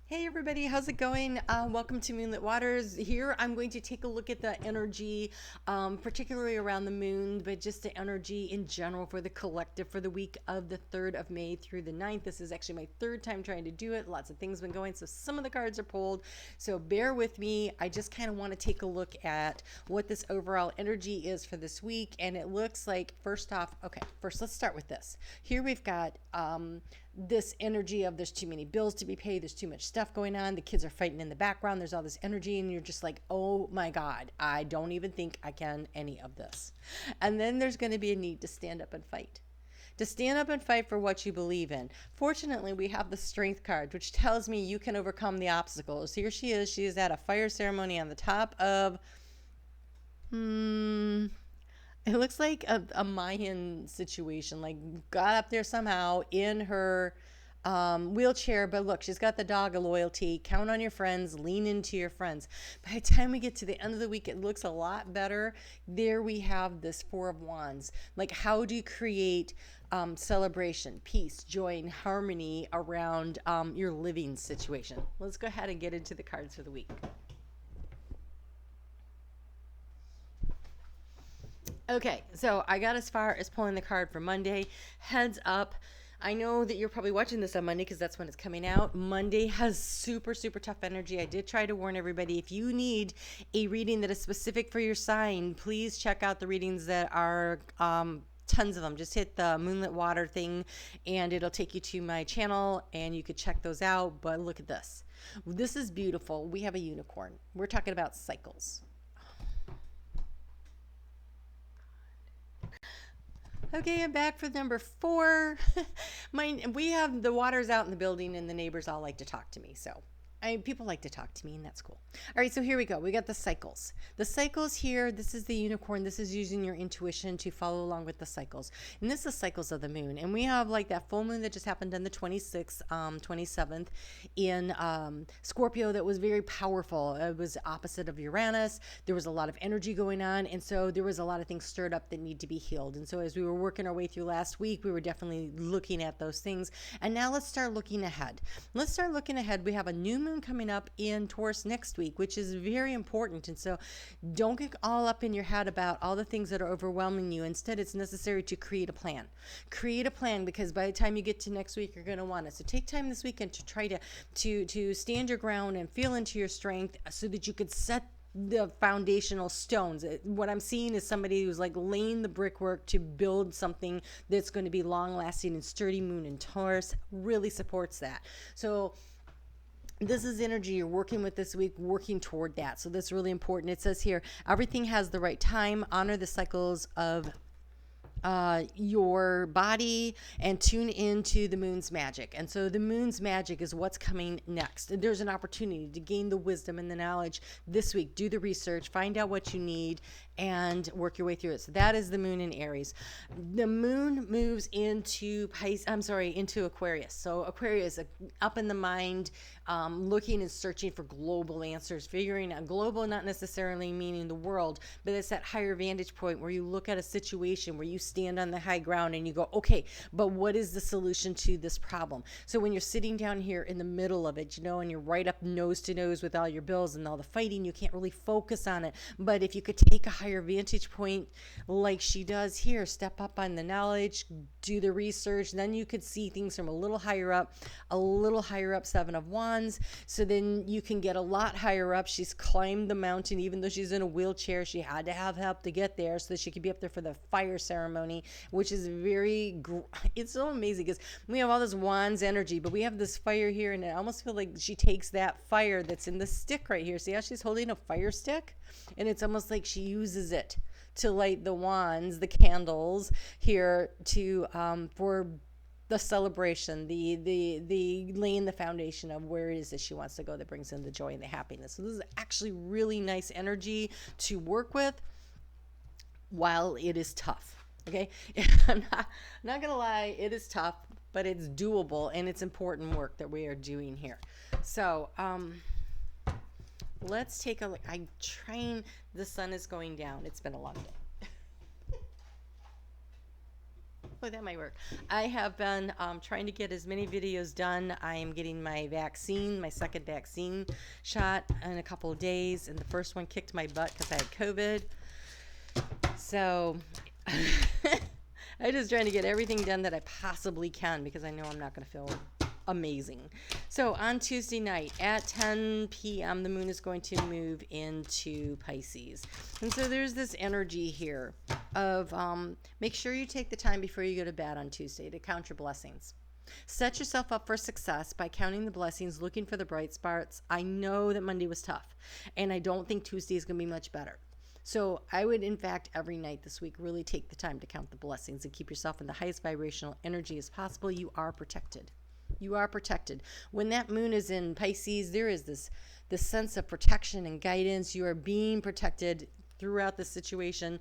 Hey everybody, how's it going? Welcome to Moonlit Waters. Here I'm going to take a look at the energy, particularly around the moon, but just the energy in general for the collective for the week of the 3rd of May through the 9th. This is actually my third time trying to do it. Lots of things been going, so some of the cards are pulled. So bear with me. I just kind of want to take a look at what this overall energy is for this week. And it looks like, first off, okay, first let's start with this. Here we've got this energy of there's too many bills to be paid, there's too much stuff going on, the kids are fighting in the background, there's all this energy, and you're just like, oh my God, I don't even think I can any of this. And then there's going to be a need to stand up and fight. To stand up and fight for what you believe in. Fortunately, we have the Strength card, which tells me you can overcome the obstacles. Here she is. She is at a fire ceremony on the top of it looks like a Mayan situation, like got up there somehow in her wheelchair, but look, she's got the dog of loyalty. Count on your friends, lean into your friends. By the time we get to the end of the week, it looks a lot better. There we have this Four of Wands. Like, how do you create celebration, peace, joy, and harmony around your living situation? Let's go ahead and get into the cards for the week. Okay, so I got as far as pulling the card for Monday. Heads up. I know that you're probably watching this on Monday because that's when it's coming out. Monday has super, super tough energy. I did try to warn everybody. If you need a reading that is specific for your sign, please check out the readings that are tons of them. Just hit the Moonlit Water thing and it'll take you to my channel and you could check those out. But look at this. This is beautiful. We have a unicorn. We're talking about cycles. Okay, I'm back for number 4. We have the waters out in the building and the neighbors all like to talk to me. So people like to talk to me and that's cool. All right, so here we go. We got the cycles. The cycles here, this is the unicorn. This is using your intuition to follow along with the cycles. And this is cycles of the moon. And we have like that full moon that just happened on the 26th, 27th in Scorpio that was very powerful. It was opposite of Uranus. There was a lot of energy going on. And so there was a lot of things stirred up that need to be healed. And so as we were working our way through last week, we were definitely looking at those things. And now let's start looking ahead. Let's start looking ahead. We have a new moon coming up in Taurus next week, which is very important. And so don't get all up in your head about all the things that are overwhelming you. Instead, it's necessary to create a plan. Create a plan, because by the time you get to next week, you're going to want it. So take time this weekend to try to stand your ground and feel into your strength so that you could set the foundational stones. What I'm seeing is somebody who's like laying the brickwork to build something that's going to be long lasting, and sturdy moon in Taurus really supports that. So this is energy you're working with this week, working toward that. So that's really important. It says here, everything has the right time. Honor the cycles of your body and tune into the moon's magic. And so the moon's magic is what's coming next. There's an opportunity to gain the wisdom and the knowledge this week. Do the research, find out what you need, and work your way through it. So that is the moon in Aries. The moon moves into into Aquarius. So Aquarius, up in the mind, looking and searching for global answers, figuring out global, not necessarily meaning the world, but it's that higher vantage point where you look at a situation where you stand on the high ground and you go, okay, but what is the solution to this problem? So when you're sitting down here in the middle of it, and you're right up nose to nose with all your bills and all the fighting, you can't really focus on it. But if you could take a higher vantage point like she does here, step up on the knowledge, do the research, then you could see things from a little higher up, Seven of Wands. So then you can get a lot higher up. She's climbed the mountain, even though she's in a wheelchair. She had to have help to get there so that she could be up there for the fire ceremony, which is it's so amazing because we have all this wands energy, but we have this fire here, and I almost feel like she takes that fire that's in the stick right here. See how she's holding a fire stick? And it's almost like she uses it to light the wands, the candles here to for the celebration, the laying the foundation of where it is that she wants to go, that brings in the joy and the happiness. So this is actually really nice energy to work with while it is tough. Okay, I'm not gonna lie, it is tough, but it's doable, and it's important work that we are doing here. So let's take a look. The sun is going down. It's been a long day. Oh, that might work. I have been trying to get as many videos done. I am getting my vaccine, my second vaccine shot in a couple of days, and the first one kicked my butt because I had COVID. So I'm just trying to get everything done that I possibly can because I know I'm not going to feel amazing. So on Tuesday night at 10 p.m., the moon is going to move into Pisces. And so there's this energy here of make sure you take the time before you go to bed on Tuesday to count your blessings. Set yourself up for success by counting the blessings, looking for the bright spots. I know that Monday was tough, and I don't think Tuesday is going to be much better. So I would, in fact, every night this week, really take the time to count the blessings and keep yourself in the highest vibrational energy as possible. You are protected. You are protected. When that moon is in Pisces, there is this sense of protection and guidance. You are being protected throughout the situation.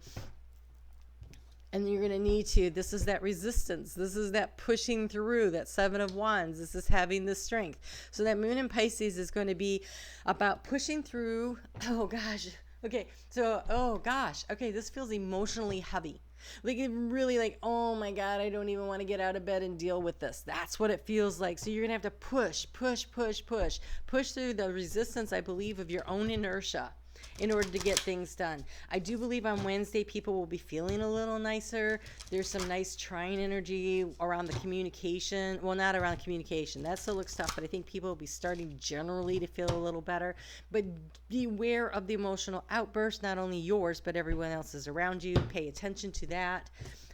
And you're going to need to. This is that resistance. This is that pushing through, that Seven of Wands. This is having the strength. So that moon in Pisces is going to be about pushing through. Oh, gosh. Okay. So, oh, gosh. Okay. This feels emotionally heavy. Like it really like, oh my God, I don't even want to get out of bed and deal with this. That's what it feels like. So you're going to have to push through the resistance, I believe, of your own inertia in order to get things done. I do believe on Wednesday people will be feeling a little nicer. There's some nice trine energy around the communication. Well, not around the communication. That still looks tough, but I think people will be starting generally to feel a little better. But beware of the emotional outburst, not only yours, but everyone else's around you. Pay attention to that.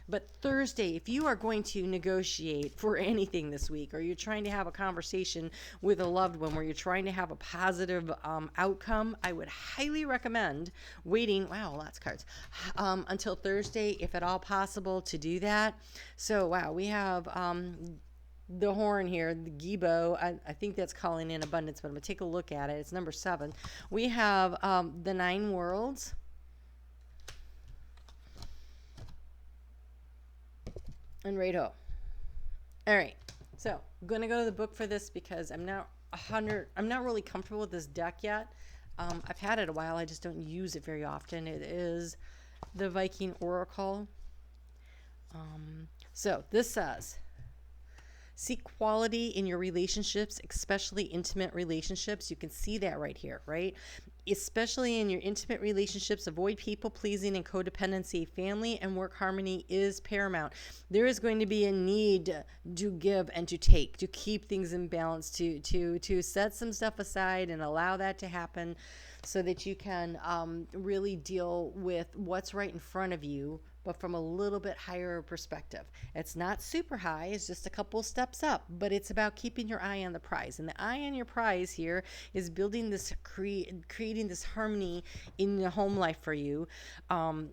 But Thursday, if you are going to negotiate for anything this week, or you're trying to have a conversation with a loved one where you're trying to have a positive outcome, I would highly recommend waiting, wow, lots of cards, until Thursday, if at all possible, to do that. So, wow, we have the horn here, the Gibo. I think that's calling in abundance, but I'm going to take a look at it. It's number 7. We have the 9 worlds. And Rado. All right. So I'm going to go to the book for this because I'm not really comfortable with this deck yet. I've had it a while. I just don't use it very often. It is the Viking Oracle. So this says, seek quality in your relationships, especially intimate relationships. You can see that right here, right? Especially in your intimate relationships, avoid people pleasing and codependency. Family and work harmony is paramount. There is going to be a need to give and to take, to keep things in balance, to set some stuff aside and allow that to happen so that you can really deal with what's right in front of you, but from a little bit higher perspective. It's not super high, it's just a couple steps up, but it's about keeping your eye on the prize. And the eye on your prize here is building this, creating this harmony in the home life for you.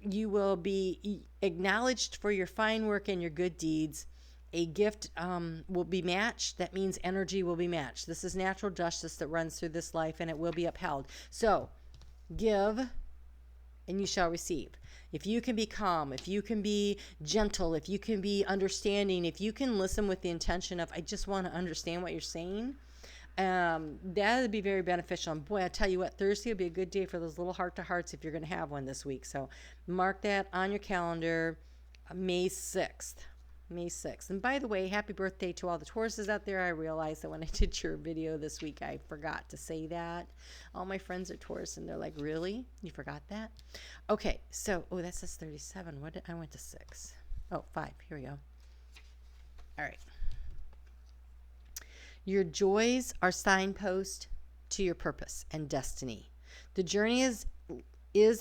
You will be acknowledged for your fine work and your good deeds. A gift will be matched. That means energy will be matched. This is natural justice that runs through this life, and it will be upheld. So give and you shall receive. If you can be calm, if you can be gentle, if you can be understanding, if you can listen with the intention of, I just want to understand what you're saying, that would be very beneficial. And boy, I tell you what, Thursday would be a good day for those little heart-to-hearts if you're going to have one this week. So mark that on your calendar, May 6th. May 6th. And by the way, happy birthday to all the Tauruses out there. I realized that when I did your video this week, I forgot to say that. All my friends are Taurus, and they're like, really? You forgot that? Okay, so, oh, that says 37. I went to 6. Oh, 5. Here we go. All right. Your joys are signposts to your purpose and destiny. The journey is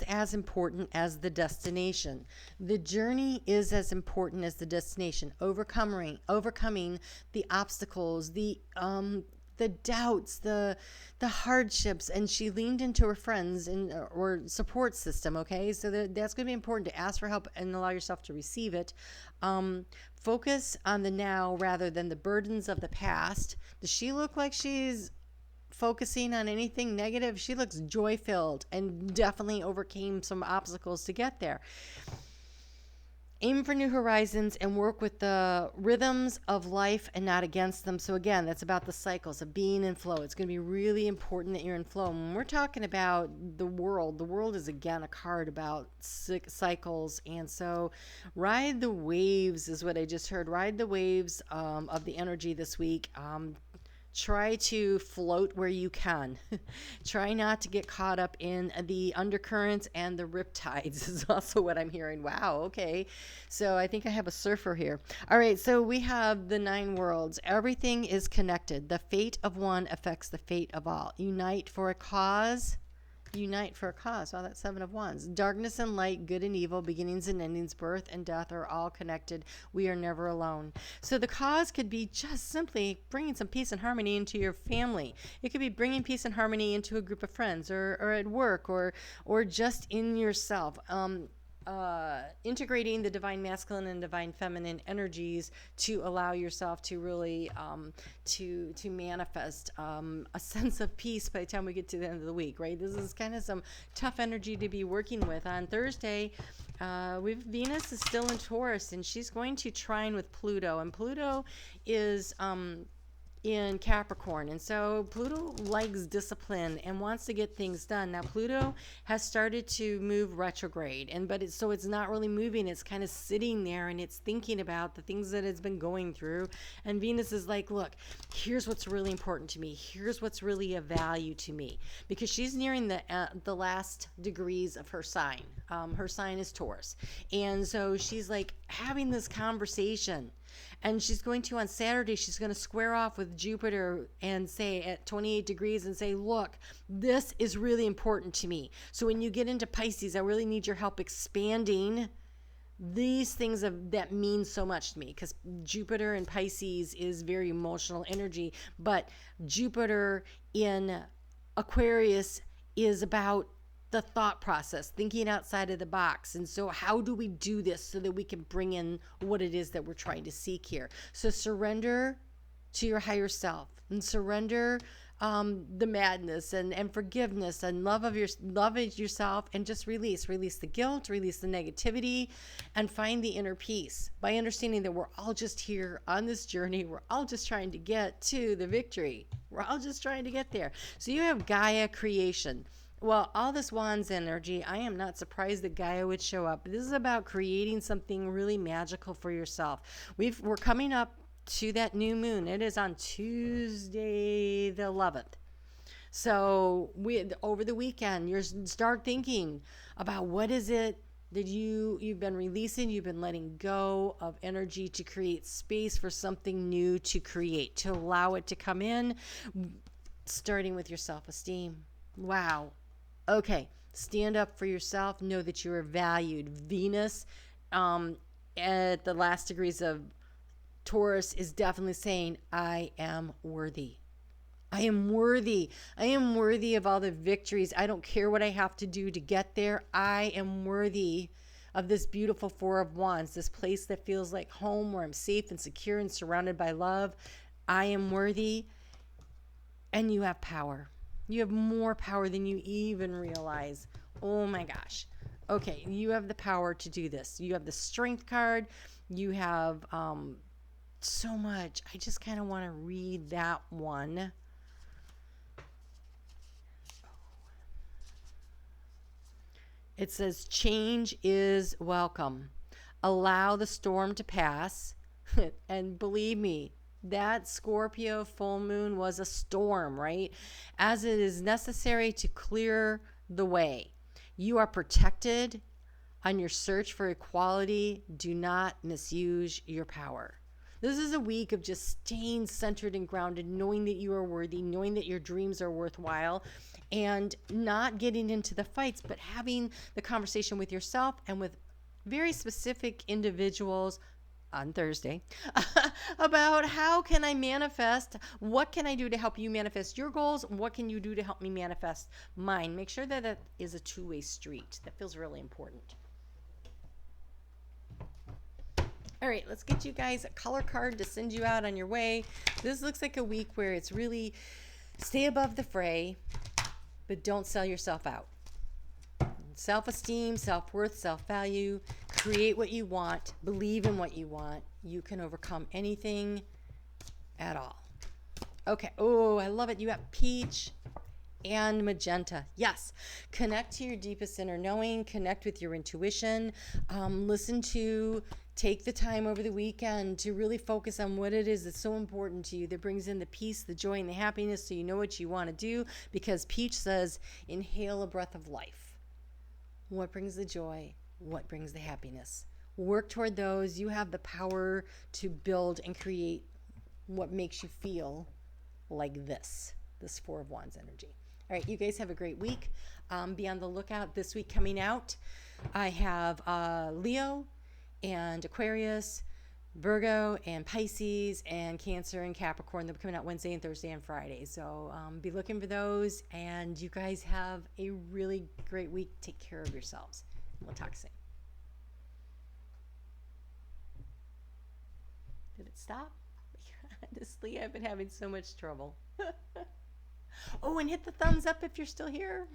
as important as the destination. The journey is as important as the destination. Overcoming the obstacles, the doubts, the hardships. And she leaned into her friends or support system. Okay, so that's going to be important to ask for help and allow yourself to receive it. Focus on the now rather than the burdens of the past. Does she look like she's focusing on anything negative? She looks joy-filled and definitely overcame some obstacles to get there. Aim for new horizons and work with the rhythms of life and not against them. So again, that's about the cycles of being in flow. It's going to be really important that you're in flow. When we're talking about the world is again a card about cycles. And so ride the waves is what I just heard. Ride the waves of the energy this week. Try to float where you can. Try not to get caught up in the undercurrents and the riptides is also what I'm hearing. Wow, okay. So I think I have a surfer here. All right, so we have the 9 worlds. Everything is connected. The fate of one affects the fate of all. Unite for a cause. Unite for a cause. Wow, that's 7 of Wands. Darkness and light, good and evil, beginnings and endings, birth and death are all connected. We are never alone. So the cause could be just simply bringing some peace and harmony into your family. It could be bringing peace and harmony into a group of friends or at work or just in yourself. Integrating the divine masculine and divine feminine energies to allow yourself to really to manifest a sense of peace by the time we get to the end of the week, right? This is kind of some tough energy to be working with. On Thursday, Venus is still in Taurus, and she's going to trine with Pluto, and Pluto is in Capricorn, and so Pluto likes discipline and wants to get things done. Now Pluto has started to move retrograde, but it's not really moving. It's kind of sitting there and it's thinking about the things that it's been going through. And Venus is like, look, here's what's really important to me. Here's what's really of value to me, because she's nearing the last degrees of her sign. Her sign is Taurus, and so she's like having this conversation. And she's going to, on Saturday, she's going to square off with Jupiter and say at 28 degrees and say, look, this is really important to me. So when you get into Pisces, I really need your help expanding these things that mean so much to me, because Jupiter in Pisces is very emotional energy, but Jupiter in Aquarius is about the thought process, thinking outside of the box. And so how do we do this so that we can bring in what it is that we're trying to seek here? So surrender to your higher self and surrender the madness and forgiveness and love of yourself, and just release the guilt, release the negativity, and find the inner peace by understanding that we're all just here on this journey. We're all just trying to get to the victory. We're all just trying to get there. So you have Gaia creation. Well, all this Wands energy, I am not surprised that Gaia would show up. This is about creating something really magical for yourself. We're coming up to that new moon. It is on Tuesday the 11th. So over the weekend, you start thinking about what is it that you've been releasing, you've been letting go of energy to create space for something new to create, to allow it to come in, starting with your self-esteem. Wow. Okay, stand up for yourself. Know that you are valued. Venus at the last degrees of Taurus is definitely saying, I am worthy. I am worthy. I am worthy of all the victories. I don't care what I have to do to get there. I am worthy of this beautiful 4 of Wands, this place that feels like home, where I'm safe and secure and surrounded by love. I am worthy, and you have power. You have more power than you even realize. Oh my gosh. Okay, you have the power to do this. You have the Strength card. You have so much. I just kind of want to read that one. It says, change is welcome. Allow the storm to pass. And believe me, that Scorpio full moon was a storm, right? As it is necessary to clear the way. You are protected on your search for equality. Do not misuse your power. This is a week of just staying centered and grounded, knowing that you are worthy, knowing that your dreams are worthwhile, and not getting into the fights, but having the conversation with yourself and with very specific individuals on Thursday about how can I manifest, what can I do to help you manifest your goals, what can you do to help me manifest mine. Make sure that that is a two-way street. That feels really important. All right, let's get you guys a color card to send you out on your way. This looks like a week where it's really stay above the fray, but don't sell yourself out. Self-esteem, self-worth, self-value, create what you want, believe in what you want. You can overcome anything at all. Okay. Oh, I love it. You got peach and magenta. Yes. Connect to your deepest inner knowing, connect with your intuition, take the time over the weekend to really focus on what it is that's so important to you, that brings in the peace, the joy, and the happiness, so you know what you want to do, because peach says, inhale a breath of life. What brings the joy? What brings the happiness? Work toward those. You have the power to build and create what makes you feel like this Four of Wands energy. All right, you guys have a great week. Be on the lookout this week coming out. I have Leo and Aquarius, Virgo and Pisces and Cancer and Capricorn. They'll be coming out Wednesday and Thursday and Friday. So be looking for those. And you guys have a really great week. Take care of yourselves. We'll talk soon. Did it stop? Honestly, I've been having so much trouble. Oh, and hit the thumbs up if you're still here.